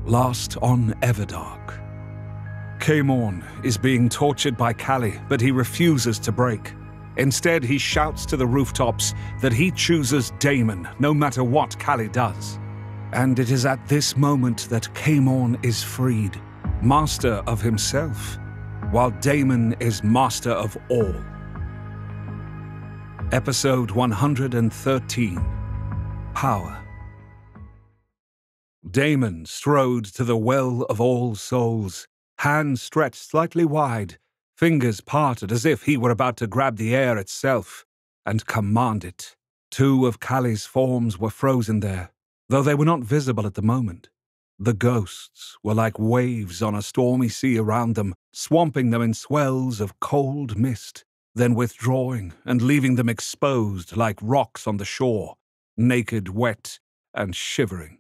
Last on Ever Dark. Caemorn is being tortured by Callie, but he refuses to break. Instead, he shouts to the rooftops that he chooses Daemon no matter what Callie does. And it is at this moment that Caemorn is freed, master of himself, while Daemon is master of all. Episode 113. Power. Daemon strode to the Well of All Souls, hands stretched slightly wide, fingers parted as if he were about to grab the air itself, and command it. Two of Callie's forms were frozen there, though they were not visible at the moment. The ghosts were like waves on a stormy sea around them, swamping them in swells of cold mist, then withdrawing and leaving them exposed like rocks on the shore, naked, wet, and shivering.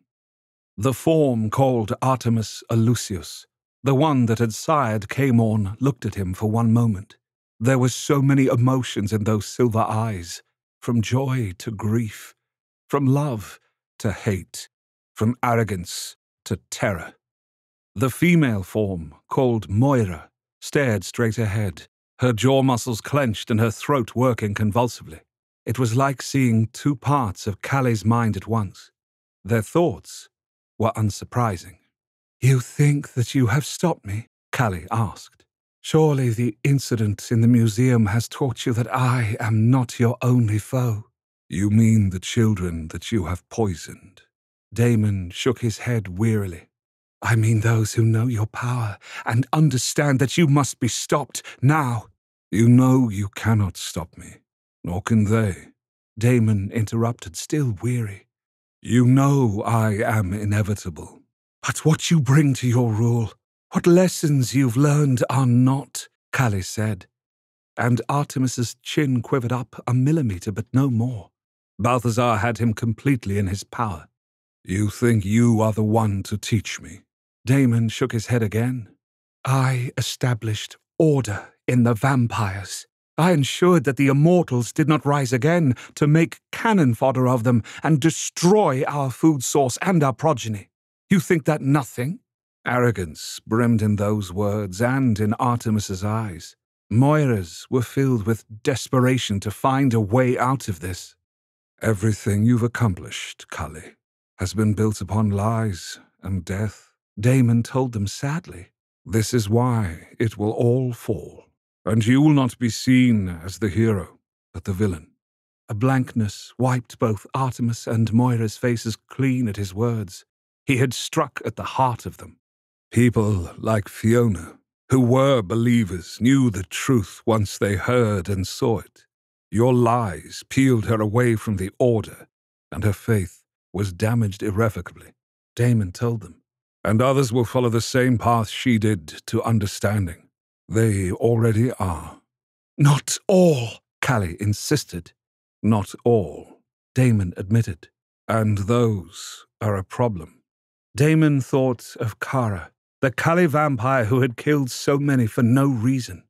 The form called Artemis Elusius, the one that had sired Caemorn, looked at him for one moment. There were so many emotions in those silver eyes, from joy to grief, from love to hate, from arrogance to terror. The female form, called Moira, stared straight ahead, her jaw muscles clenched and her throat working convulsively. It was like seeing two parts of Callie's mind at once. Their thoughts were unsurprising. "You think that you have stopped me?" Callie asked. "Surely the incident in the museum has taught you that I am not your only foe." "You mean the children that you have poisoned?" Daemon shook his head wearily. "I mean those who know your power and understand that you must be stopped now." "You know you cannot stop me, nor can they," Daemon interrupted, still weary. "You know I am inevitable. But what you bring to your rule, what lessons you've learned are not," Callie said. And Artemis's chin quivered up a millimeter, but no more. Balthazar had him completely in his power. "You think you are the one to teach me?" Daemon shook his head again. "I established order in the vampires. I ensured that the immortals did not rise again to make cannon fodder of them and destroy our food source and our progeny. You think that nothing?" Arrogance brimmed in those words and in Artemis's eyes. Moira's were filled with desperation to find a way out of this. "Everything you've accomplished, Callie, has been built upon lies and death," Daemon told them sadly. "This is why it will all fall. And you will not be seen as the hero, but the villain." A blankness wiped both Artemis and Moira's faces clean at his words. He had struck at the heart of them. People like Fiona, who were believers, knew the truth once they heard and saw it. Your lies peeled her away from the order, and her faith was damaged irrevocably, Daemon told them. And others will follow the same path she did to understanding. They already are. "Not all," Callie insisted. "Not all," Daemon admitted. "And those are a problem." Daemon thought of Kara, the Callie vampire who had killed so many for no reason.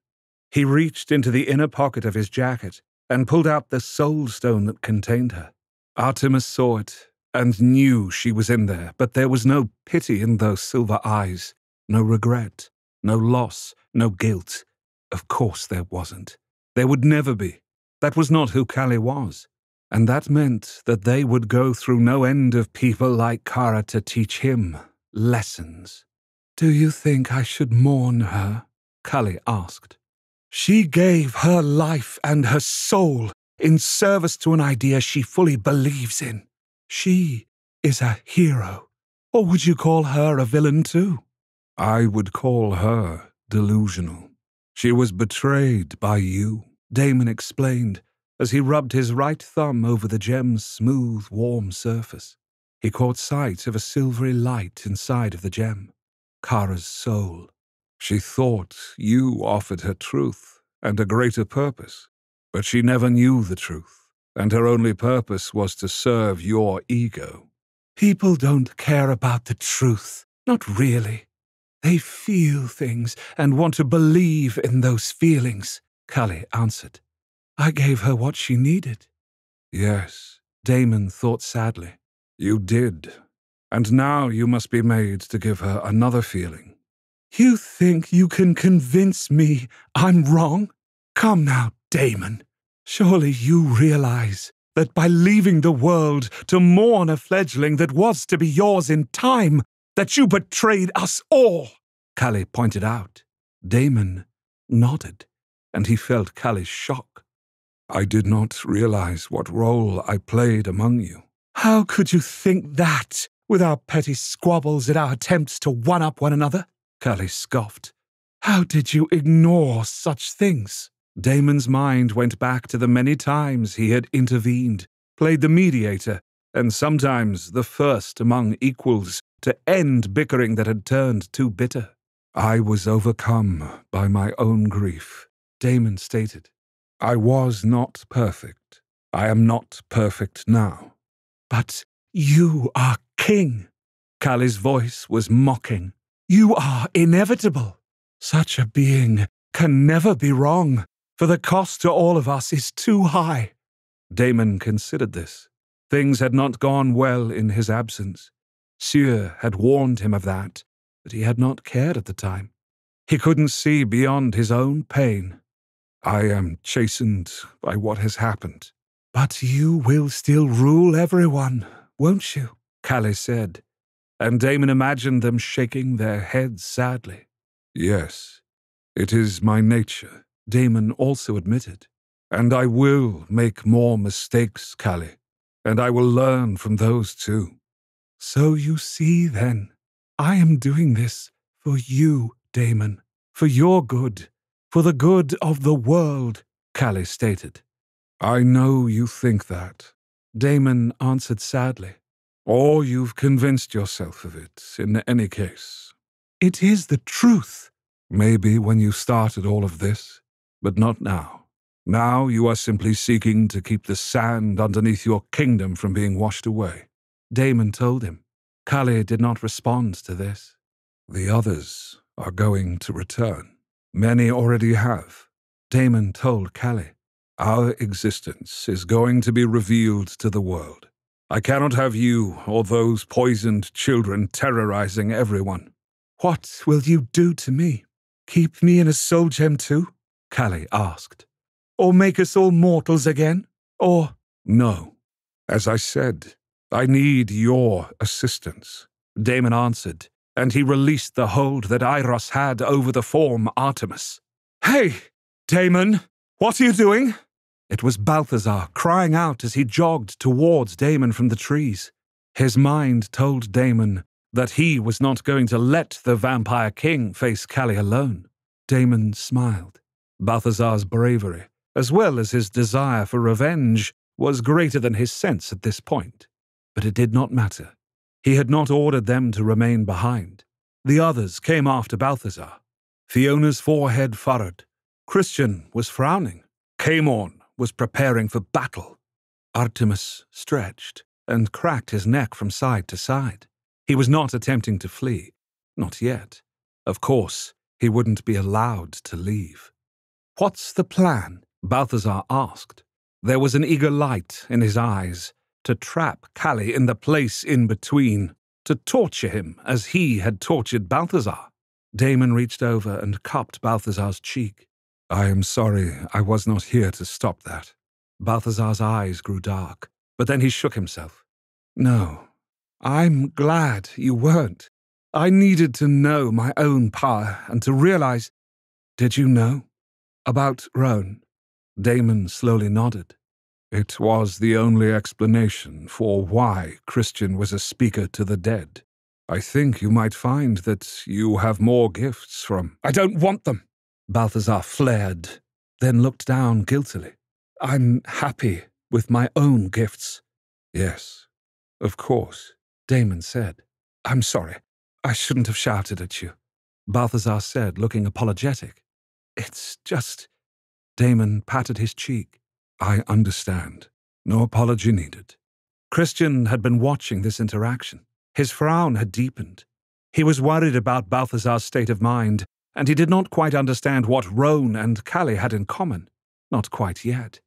He reached into the inner pocket of his jacket and pulled out the soul stone that contained her. Artemis saw it and knew she was in there, but there was no pity in those silver eyes, no regret, no loss, no guilt. Of course there wasn't. There would never be. That was not who Callie was. And that meant that they would go through no end of people like Kara to teach him lessons. "Do you think I should mourn her?" Callie asked. "She gave her life and her soul in service to an idea she fully believes in. She is a hero. Or would you call her a villain too?" "I would call her delusional. She was betrayed by you," Daemon explained, as he rubbed his right thumb over the gem's smooth, warm surface. He caught sight of a silvery light inside of the gem. Kara's soul. "She thought you offered her truth and a greater purpose, but she never knew the truth, and her only purpose was to serve your ego." "People don't care about the truth, not really. They feel things and want to believe in those feelings," Callie answered. "I gave her what she needed." "Yes," Daemon thought sadly. "You did. and now you must be made to give her another feeling. You think you can convince me I'm wrong? Come now, Daemon. Surely you realize that by leaving the world to mourn a fledgling that was to be yours in time, that you betrayed us all, Callie pointed out. Daemon nodded, and he felt Callie's shock. I did not realize what role I played among you. How could you think that, with our petty squabbles and our attempts to one-up one another? Callie scoffed. How did you ignore such things? Daemon's mind went back to the many times he had intervened, played the mediator, and sometimes the first among equals to end bickering that had turned too bitter. I was overcome by my own grief, Daemon stated. I was not perfect. I am not perfect now. But you are king. Callie's voice was mocking. You are inevitable. Such a being can never be wrong, for the cost to all of us is too high. Daemon considered this. Things had not gone well in his absence. Sieur had warned him of that, but he had not cared at the time. He couldn't see beyond his own pain. I am chastened by what has happened. But you will still rule everyone, won't you? Callie said, and Daemon imagined them shaking their heads sadly. Yes, it is my nature, Daemon also admitted. And I will make more mistakes, Callie, and I will learn from those too. So you see then, I am doing this for you, Daemon, for your good, for the good of the world, Callie stated. I know you think that, Daemon answered sadly. Or you've convinced yourself of it, in any case. It is the truth. Maybe when you started all of this, but not now. Now you are simply seeking to keep the sand underneath your kingdom from being washed away, Daemon told him. Callie did not respond to this. The others are going to return. Many already have, Daemon told Callie. Our existence is going to be revealed to the world. I cannot have you or those poisoned children terrorizing everyone. What will you do to me? Keep me in a soul gem too? Callie asked. Or make us all mortals again? Or... No. As I said, I need your assistance, Daemon answered, and he released the hold that Eiros had over the form Artemis. Hey, Daemon, what are you doing? It was Balthazar crying out as he jogged towards Daemon from the trees. His mind told Daemon that he was not going to let the vampire king face Callie alone. Daemon smiled. Balthazar's bravery, as well as his desire for revenge, was greater than his sense at this point. But it did not matter. He had not ordered them to remain behind. The others came after Balthazar. Fiona's forehead furrowed. Christian was frowning. Caemorn was preparing for battle. Artemis stretched and cracked his neck from side to side. He was not attempting to flee. Not yet. Of course, he wouldn't be allowed to leave. What's the plan? Balthazar asked. There was an eager light in his eyes. To trap Callie in the place in between. To torture him as he had tortured Balthazar. Daemon reached over and cupped Balthazar's cheek. I am sorry I was not here to stop that. Balthazar's eyes grew dark, but then he shook himself. No, I'm glad you weren't. I needed to know my own power and to realize... Did you know? About Roan? Daemon slowly nodded. It was the only explanation for why Christian was a speaker to the dead. I think you might find that you have more gifts from... I don't want them! Balthazar flared, then looked down guiltily. I'm happy with my own gifts. Yes, of course, Daemon said. I'm sorry. I shouldn't have shouted at you, Balthazar said, looking apologetic. It's just... Daemon patted his cheek. I understand. No apology needed. Christian had been watching this interaction. His frown had deepened. He was worried about Balthazar's state of mind, and he did not quite understand what Roan and Callie had in common. Not quite yet.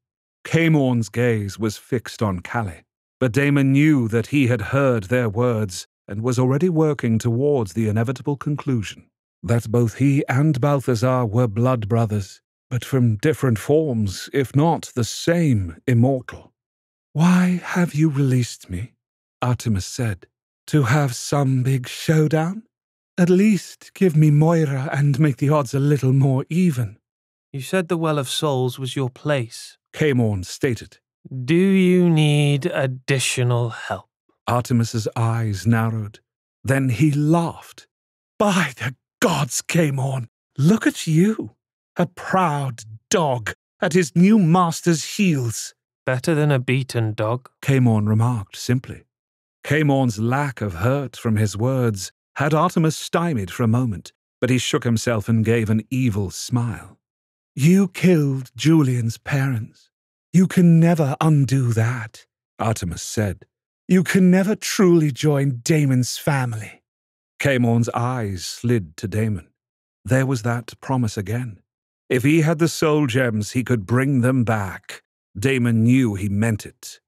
Caemorn's gaze was fixed on Callie, but Daemon knew that he had heard their words and was already working towards the inevitable conclusion that both he and Balthazar were blood brothers, but from different forms, if not the same immortal. "Why have you released me?" Artemis said. "To have some big showdown? At least give me Moira and make the odds a little more even." "You said the Well of Souls was your place," Caemorn stated. "Do you need additional help?" Artemis's eyes narrowed. Then he laughed. "By the gods, Caemorn, look at you, a proud dog at his new master's heels." "Better than a beaten dog," Caemorn remarked simply. Caemorn's lack of hurt from his words had Artemis stymied for a moment, but he shook himself and gave an evil smile. "You killed Julian's parents. You can never undo that," Artemis said. "You can never truly join Daemon's family." Caemorn's eyes slid to Daemon. There was that promise again. If he had the soul gems, he could bring them back. Daemon knew he meant it.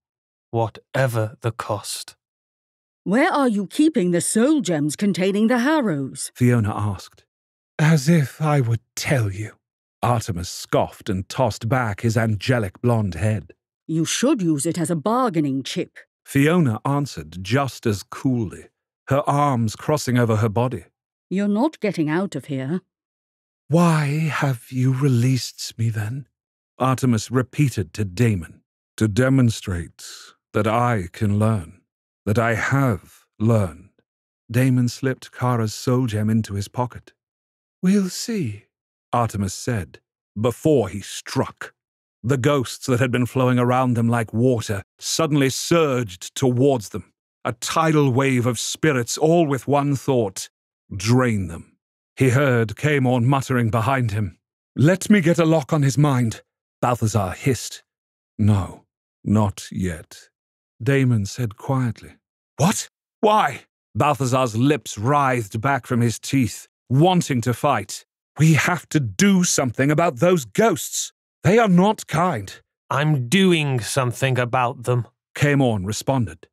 "Whatever the cost." "Where are you keeping the soul gems containing the harrows?" Fiona asked. "As if I would tell you." Artemis scoffed and tossed back his angelic blonde head. "You should use it as a bargaining chip." Fiona answered just as coolly, her arms crossing over her body. "You're not getting out of here." "Why have you released me then?" Artemis repeated to Daemon. "To demonstrate that I can learn, that I have learned." Daemon slipped Kara's soul gem into his pocket. "We'll see," Artemis said, before he struck. The ghosts that had been flowing around them like water suddenly surged towards them, a tidal wave of spirits, all with one thought: drain them. He heard Caemorn muttering behind him. "Let me get a lock on his mind," Balthazar hissed. "No, not yet," Daemon said quietly. "What? Why?" Balthazar's lips writhed back from his teeth, wanting to fight. "We have to do something about those ghosts. They are not kind." "I'm doing something about them," Caemorn responded.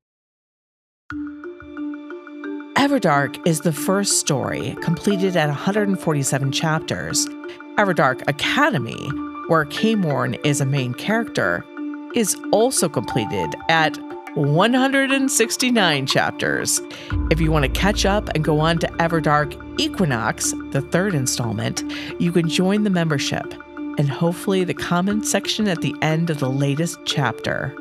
Ever Dark is the first story completed at 147 chapters. Ever Dark Academy, where Caemorn is a main character, is also completed at 169 chapters. If you want to catch up and go on to Ever Dark Equinox, the third installment, you can join the membership and hopefully the comment section at the end of the latest chapter.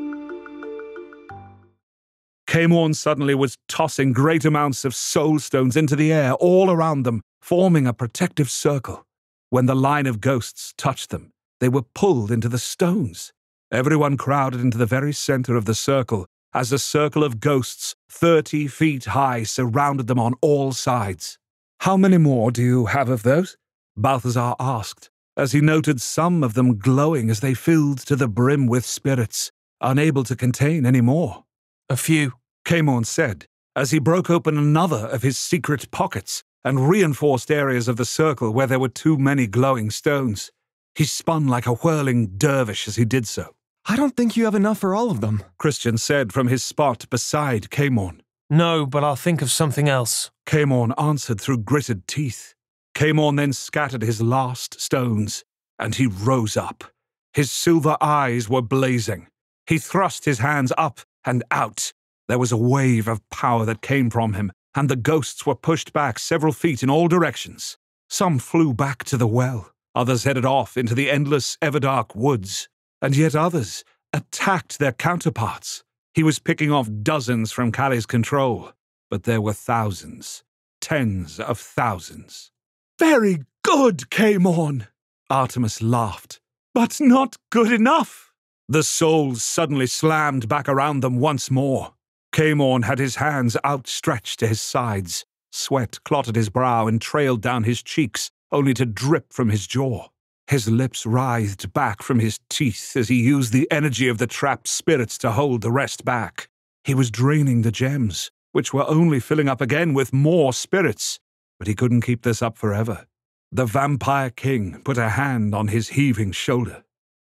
Caemorn suddenly was tossing great amounts of soul stones into the air all around them, forming a protective circle. When the line of ghosts touched them, they were pulled into the stones. Everyone crowded into the very center of the circle, as a circle of ghosts 30 feet high surrounded them on all sides. "How many more do you have of those?" Balthazar asked, as he noted some of them glowing as they filled to the brim with spirits, unable to contain any more. "A few," Caemorn said, as he broke open another of his secret pockets and reinforced areas of the circle where there were too many glowing stones. He spun like a whirling dervish as he did so. "I don't think you have enough for all of them," Christian said from his spot beside Caemorn. "No, but I'll think of something else," Caemorn answered through gritted teeth. Caemorn then scattered his last stones, and he rose up. His silver eyes were blazing. He thrust his hands up and out. There was a wave of power that came from him, and the ghosts were pushed back several feet in all directions. Some flew back to the well, others headed off into the endless Everdark woods, and yet others attacked their counterparts. He was picking off dozens from Kali's control, but there were thousands, tens of thousands. "Very good, Caemorn," Artemis laughed. "But not good enough." The souls suddenly slammed back around them once more. Caemorn had his hands outstretched to his sides. Sweat clotted his brow and trailed down his cheeks, only to drip from his jaw. His lips writhed back from his teeth as he used the energy of the trapped spirits to hold the rest back. He was draining the gems, which were only filling up again with more spirits. But he couldn't keep this up forever. The Vampire King put a hand on his heaving shoulder.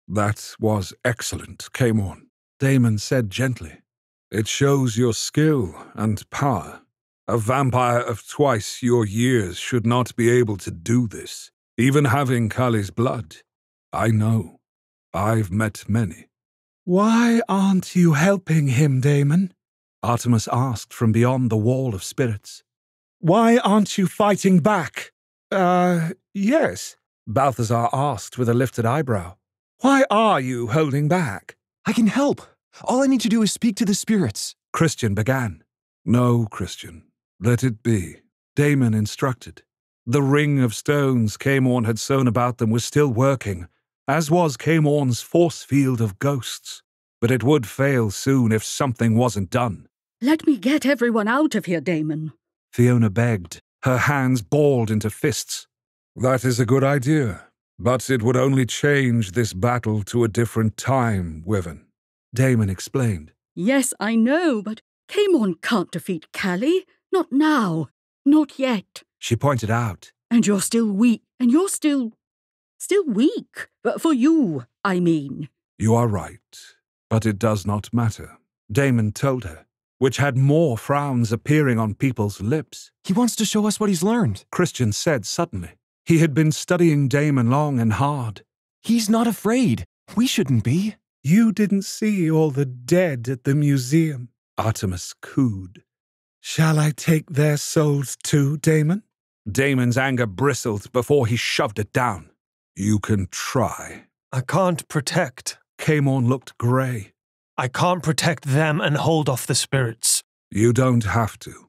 "That was excellent, Caemorn," Daemon said gently. "It shows your skill and power. A vampire of twice your years should not be able to do this, even having Kali's blood. I know. I've met many. Why aren't you helping him, Daemon? Artemis asked from beyond the wall of spirits. Why aren't you fighting back? Yes, Balthazar asked with a lifted eyebrow. Why are you holding back? I can help. All I need to do is speak to the spirits. Christian began. No, Christian. Let it be. Daemon instructed. The ring of stones Caemorn had sewn about them was still working, as was Caemorn's force field of ghosts. But it would fail soon if something wasn't done. Let me get everyone out of here, Daemon. Fiona begged, her hands balled into fists. That is a good idea, but it would only change this battle to a different time, Wyvern. Daemon explained. Yes, I know, but Caemorn can't defeat Kali. Not now. Not yet. She pointed out. And you're still weak. And you're still weak. But for you, I mean. You are right, but it does not matter. Daemon told her, which had more frowns appearing on people's lips. He wants to show us what he's learned. Christian said suddenly. He had been studying Daemon long and hard. He's not afraid. We shouldn't be. You didn't see all the dead at the museum, Artemis cooed. Shall I take their souls too, Daemon? Daemon's anger bristled before he shoved it down. You can try. I can't protect. Caemorn looked grey. I can't protect them and hold off the spirits. You don't have to.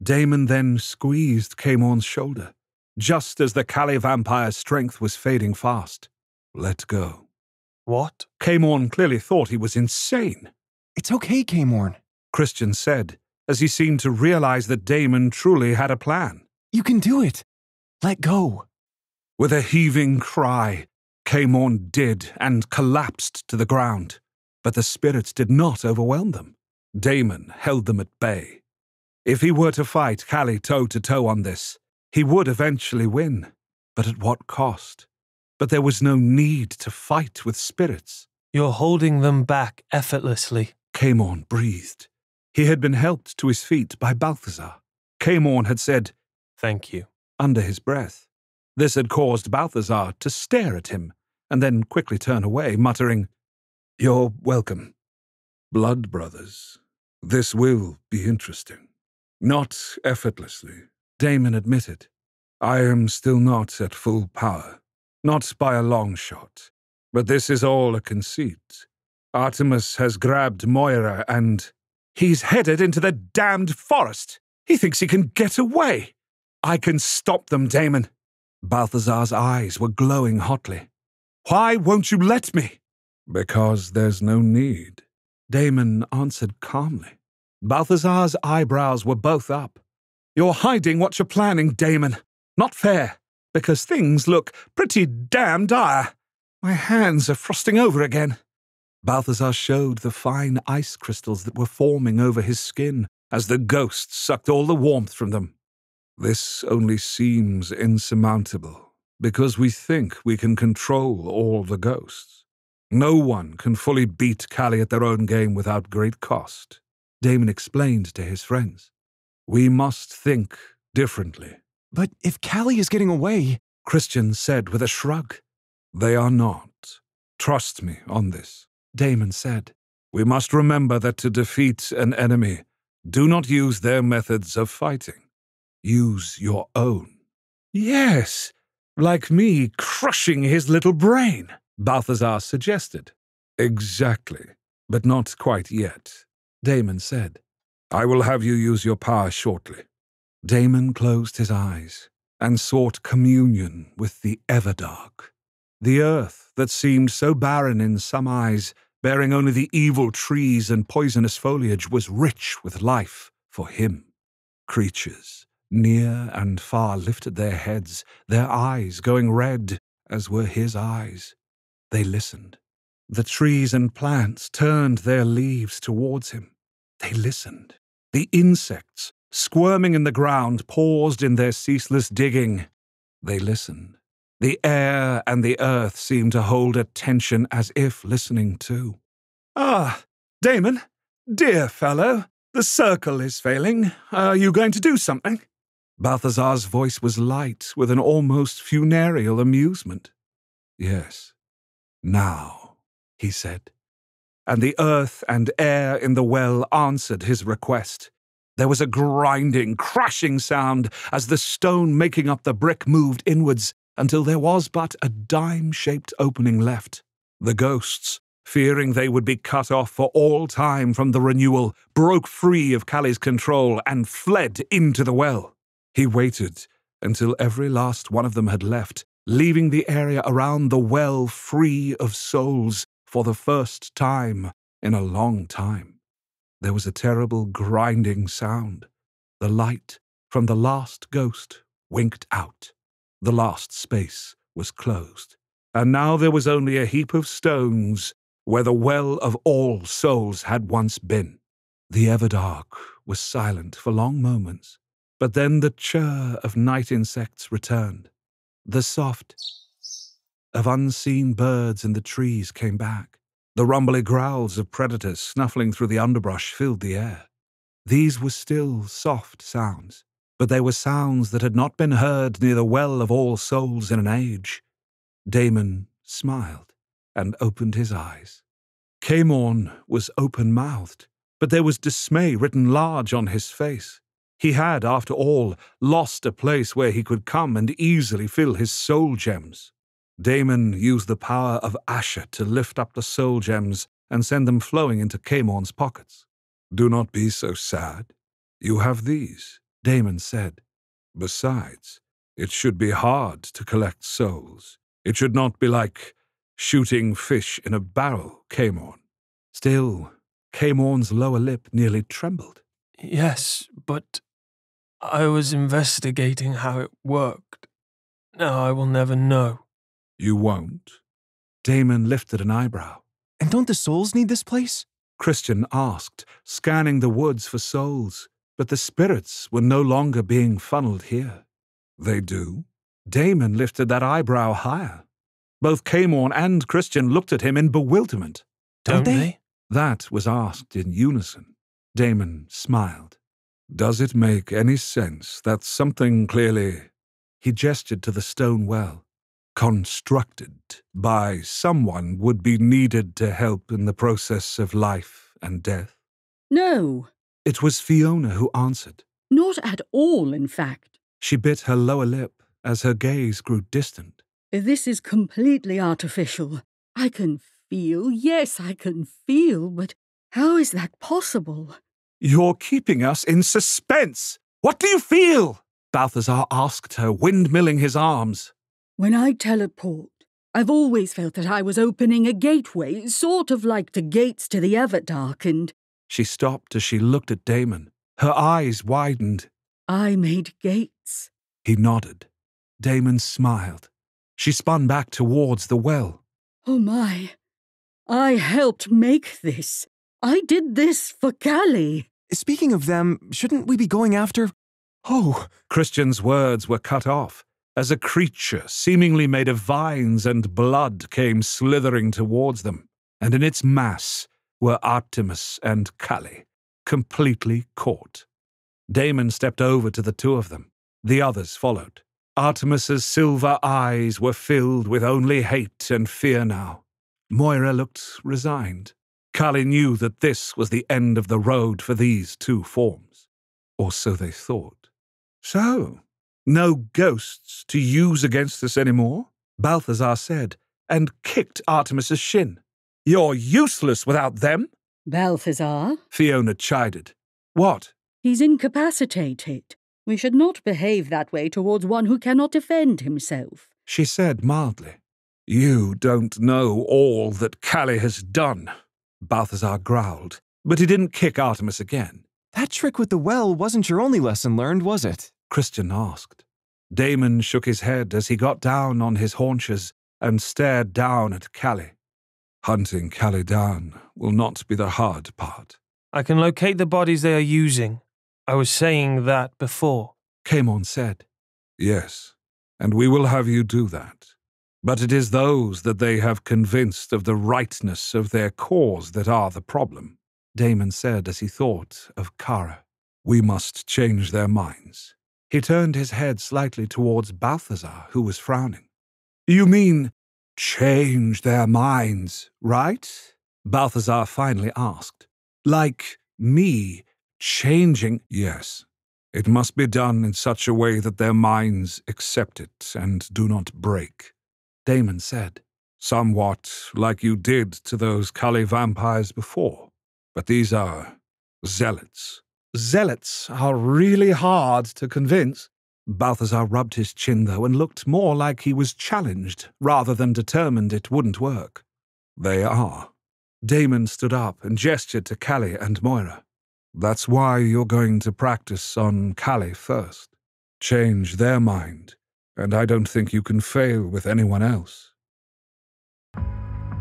Daemon then squeezed Caemorn's shoulder, just as the Kali vampire's strength was fading fast. Let go. What? Caemorn clearly thought he was insane. It's okay, Caemorn. Christian said, as he seemed to realize that Daemon truly had a plan. You can do it. Let go. With a heaving cry, Caemorn did and collapsed to the ground. But the spirits did not overwhelm them. Daemon held them at bay. If he were to fight Kali toe-to-toe on this, he would eventually win. But at what cost? But there was no need to fight with spirits. You're holding them back effortlessly. Caemorn breathed. He had been helped to his feet by Balthazar. Caemorn had said, Thank you, under his breath. This had caused Balthazar to stare at him, and then quickly turn away, muttering, You're welcome. Blood brothers. This will be interesting. Not effortlessly, Daemon admitted. I am still not at full power. Not by a long shot. But this is all a conceit. Artemis has grabbed Moira and... He's headed into the damned forest. He thinks he can get away. I can stop them, Daemon. Balthazar's eyes were glowing hotly. Why won't you let me? Because there's no need. Daemon answered calmly. Balthazar's eyebrows were both up. You're hiding what you're planning, Daemon. Not fair, because things look pretty damn dire. My hands are frosting over again. Balthazar showed the fine ice crystals that were forming over his skin as the ghosts sucked all the warmth from them. This only seems insurmountable, because we think we can control all the ghosts. No one can fully beat Kali at their own game without great cost, Daemon explained to his friends. We must think differently. But if Kali is getting away, Christian said with a shrug. They are not. Trust me on this, Daemon said. We must remember that to defeat an enemy, do not use their methods of fighting. Use your own. Yes, like me crushing his little brain, Balthazar suggested. Exactly, but not quite yet, Daemon said. I will have you use your power shortly. Daemon closed his eyes and sought communion with the Ever Dark. The earth that seemed so barren in some eyes, bearing only the evil trees and poisonous foliage, was rich with life for him. Creatures, near and far, lifted their heads, their eyes going red, as were his eyes. They listened. The trees and plants turned their leaves towards him. They listened. The insects, squirming in the ground, paused in their ceaseless digging. They listened. The air and the earth seemed to hold attention as if listening too. Ah, Daemon, dear fellow, The circle is failing. Are you going to do something? Balthazar's voice was light with an almost funereal amusement. Yes. Now, he said. And the earth and air in the well answered his request. There was a grinding, crashing sound as the stone making up the brick moved inwards until there was but a dime-shaped opening left. The ghosts, fearing they would be cut off for all time from the renewal, broke free of Callie's control and fled into the well. He waited until every last one of them had left, leaving the area around the well free of souls for the first time in a long time. There was a terrible grinding sound. The light from the last ghost winked out. The last space was closed. And now there was only a heap of stones where the well of all souls had once been. The Ever Dark was silent for long moments, but then the chirr of night insects returned. The soft of unseen birds in the trees came back. The rumbly growls of predators snuffling through the underbrush filled the air. These were still soft sounds, but they were sounds that had not been heard near the Well of All Souls in an age. Daemon smiled and opened his eyes. Caemorn was open-mouthed, but there was dismay written large on his face. He had, after all, lost a place where he could come and easily fill his soul gems. Daemon used the power of Asher to lift up the soul gems and send them flowing into Caemorn's pockets. "Do not be so sad. You have these," Daemon said. "Besides, it should be hard to collect souls. It should not be like shooting fish in a barrel, Caemorn." Still, Caemorn's lower lip nearly trembled. Yes, but I was investigating how it worked. Now I will never know. "You won't?" Daemon lifted an eyebrow. And don't the souls need this place? Christian asked, scanning the woods for souls, but the spirits were no longer being funneled here. "They do?" Daemon lifted that eyebrow higher. Both Caemorn and Christian looked at him in bewilderment. Don't they? That was asked in unison. Daemon smiled. "Does it make any sense that something clearly—" He gestured to the stone well. "Constructed by someone would be needed to help in the process of life and death?" No, It was Fiona who answered. not at all, in fact. She bit her lower lip as her gaze grew distant. This is completely artificial. I can feel, yes, I can feel, but how is that possible? "You're keeping us in suspense. What do you feel?" Balthazar asked her, windmilling his arms. When I teleport, I've always felt that I was opening a gateway, sort of like the gates to the Ever Dark, and She stopped as she looked at Daemon. Her eyes widened. I made gates. He nodded. Daemon smiled. She spun back towards the well. Oh my, I helped make this. I did this for Callie. Speaking of them, shouldn't we be going after... Oh, Christian's words were cut off as a creature seemingly made of vines and blood came slithering towards them, and in its mass were Artemis and Callie, completely caught. Daemon stepped over to the two of them. The others followed. Artemis's silver eyes were filled with only hate and fear now. Moira looked resigned. Callie knew that this was the end of the road for these two forms. Or so they thought. "So, no ghosts to use against us anymore?" Balthazar said, and kicked Artemis's shin. "You're useless without them," Balthazar, Fiona chided. "What?" he's incapacitated. We should not behave that way towards one who cannot defend himself. She said mildly. "You don't know all that Callie has done," Balthazar growled, but he didn't kick Artemis again. that trick with the well wasn't your only lesson learned, was it? Christian asked. Daemon shook his head as he got down on his haunches and stared down at Callie. "Hunting Callie down will not be the hard part." I can locate the bodies they are using. I was saying that before. Caemorn said. "Yes, and we will have you do that. But it is those that they have convinced of the rightness of their cause that are the problem. Daemon said as he thought of Kara. We must change their minds. He turned his head slightly towards Balthazar, who was frowning. You mean change their minds, right? Balthazar finally asked. Like me changing? Yes. It must be done in such a way that their minds accept it and do not break, Daemon said. Somewhat like you did to those Kali vampires before. But these are zealots. Zealots are really hard to convince. Balthazar rubbed his chin, though, and looked more like he was challenged rather than determined it wouldn't work. They are. Daemon stood up and gestured to Callie and Moira. That's why you're going to practice on Callie first. Change their mind, and I don't think you can fail with anyone else.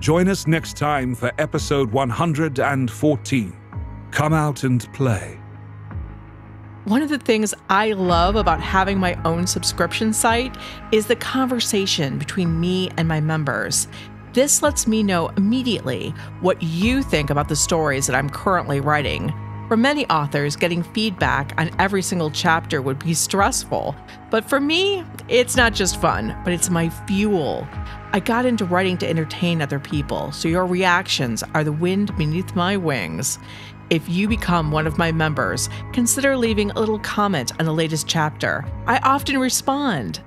Join us next time for episode 114. Come out and play. One of the things I love about having my own subscription site is the conversation between me and my members. This lets me know immediately what you think about the stories that I'm currently writing. For many authors, getting feedback on every single chapter would be stressful. But for me, it's not just fun, but it's my fuel. I got into writing to entertain other people, so your reactions are the wind beneath my wings. If you become one of my members, consider leaving a little comment on the latest chapter. I often respond.